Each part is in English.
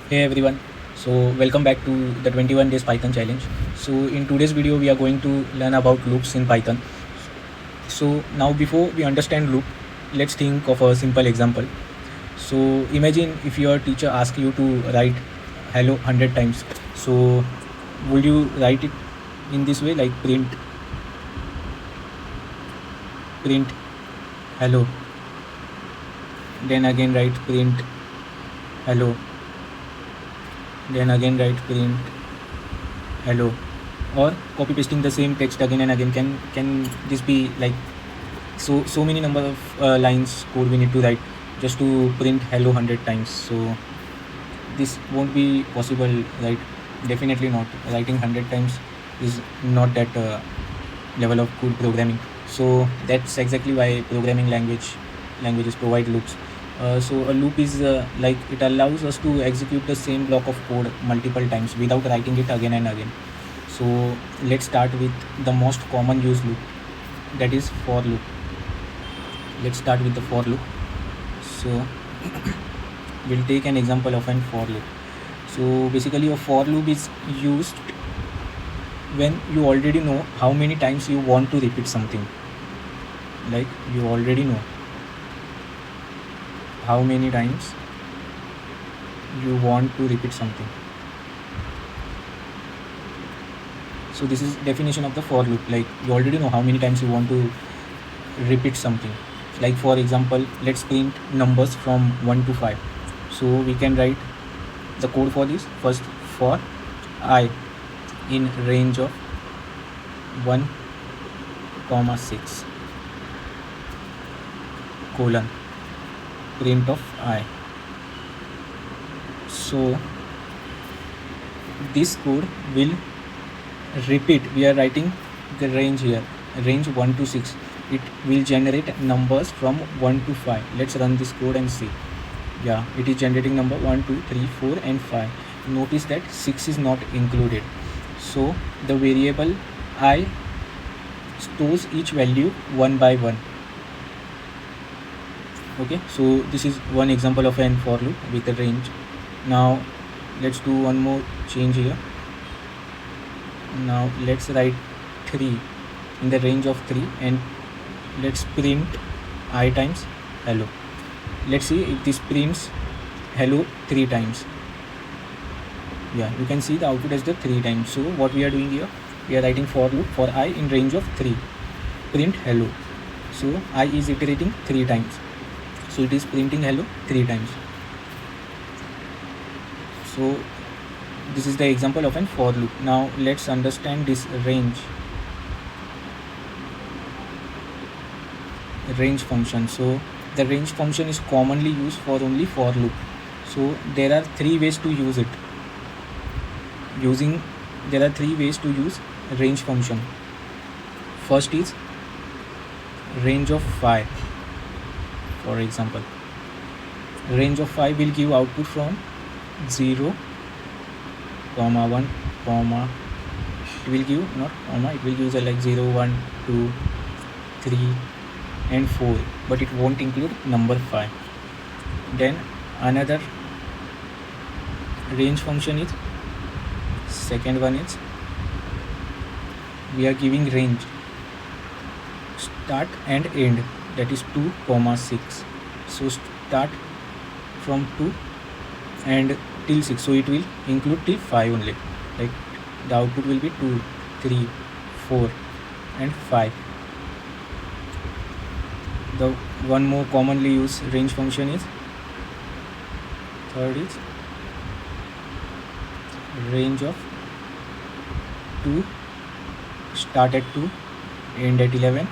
Hey everyone, so welcome back to the 21 days Python challenge. So in today's video we are going to learn about loops in Python. So now before we understand loop, let's think of a simple example. So imagine if your teacher asks you to write hello 100 times. So would you write it in this way, like print hello, then again write print hello, then again write print hello, or copy pasting the same text again and again? Can this be like so many number of lines code we need to write just to print hello 100 times? So this won't be possible, right? Definitely not. Writing 100 times is not that level of good programming. So that's exactly why programming languages provide loops. So a loop is like it allows us to execute the same block of code multiple times without writing it again and again. So let's start with the most common used loop, that is for loop. Let's start with the for loop. So we'll take an example of an for loop. So basically a for loop is used when you already know how many times you want to repeat something. Like you already know how many times you want to repeat something. So this is definition of the for loop. Like you already know how many times you want to repeat something. Like for example, let's print numbers from 1 to 5. So we can write the code for this. First, for I in range of 1 comma 6 colon print of I. So this code will repeat. We are writing the range here, range 1 to 6. It will generate numbers from 1 to 5. Let's run this code and see. Yeah, it is generating number 1 2 3 4 and 5. Notice that 6 is not included. So the variable I stores each value one by one. Okay, so this is one example of an for loop with a range. Now let's do one more change here. Now let's write 3 in the range of 3 and let's print I times hello. Let's see if this prints hello 3 times. Yeah, you can see the output as the 3 times. So what we are doing here, we are writing for loop for I in range of 3, print hello. So I is iterating 3 times, so it is printing hello 3 times. So this is the example of an for loop. Now let's understand this range function. So the range function is commonly used for only for loop. So there are 3 ways to use it. There are 3 ways to use range function. First is range of 5. For example, range of 5 will give output from 0 comma 1 comma, it will give not comma, it will give like 0 1 2 3 and 4, but it won't include number 5. Then another range function is, second one is, we are giving range start and end, that is 2 comma 6. So start from 2 and till 6, so it will include till 5 only. Like the output will be 2 3 4 and 5. The one more commonly used range function is, third is range of 2 start at 2 end at 11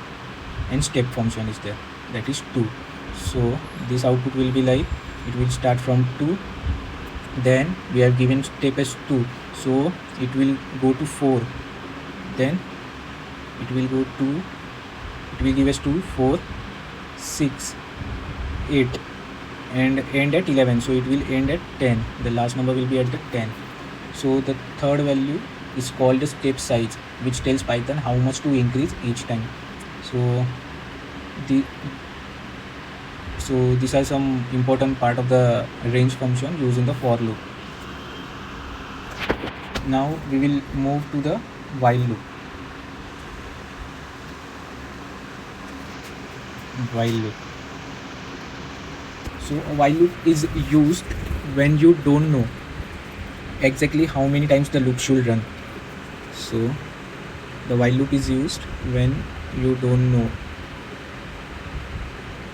and step function is there, that is 2. So this output will be like, it will start from 2, then we have given step as 2, so it will go to 4, then it will give us 2 4 6 8 and end at 11, so it will end at 10. The last number will be at the 10. So the third value is called the step size, which tells Python how much to increase each time. So these are some important part of the range function using the for loop. Now we will move to the while loop. While loop. So a while loop is used when you don't know exactly how many times the loop should run. So the while loop is used when you don't know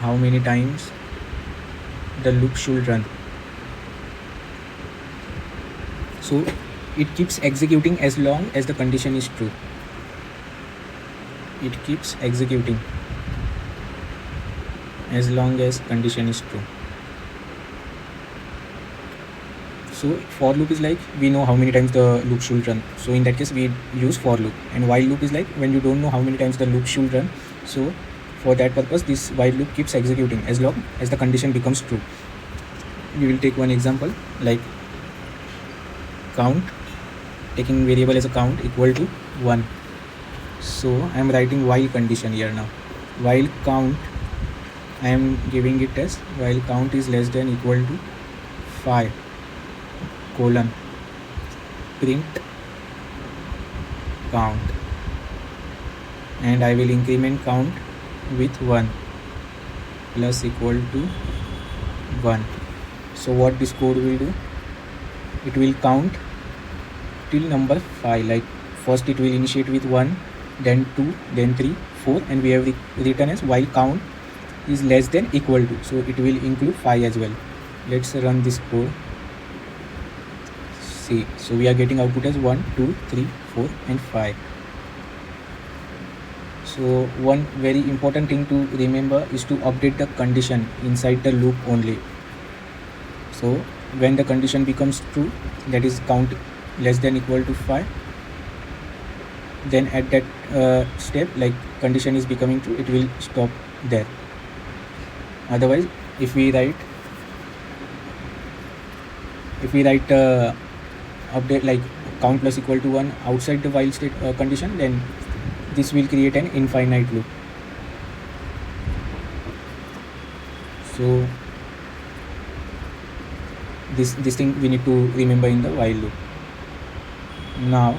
how many times the loop should run. So it keeps executing as long as the condition is true. It keeps executing as long as condition is true. So for loop is like we know how many times the loop should run. So in that case we use for loop. And while loop is like when you don't know how many times the loop should run. So for that purpose this while loop keeps executing as long as the condition becomes true. We will take one example like count, taking variable as a count equal to 1. So I am writing while condition here now. While count, I am giving it as while count is less than equal to 5 colon print count, and I will increment count with 1 plus equal to 1. So what this code will do, it will count till number 5. Like first it will initiate with 1, then 2, then 3, 4, and we have written as while count is less than equal to, so it will include 5 as well. Let's run this code. See, so we are getting output as 1, 2, 3, 4 and 5. So one very important thing to remember is to update the condition inside the loop only. So when the condition becomes true, that is count less than equal to 5, then at that step, like condition is becoming true, it will stop there. Otherwise if we write update like count plus equal to 1 outside the while state condition, then this will create an infinite loop. So this thing we need to remember in the while loop. Now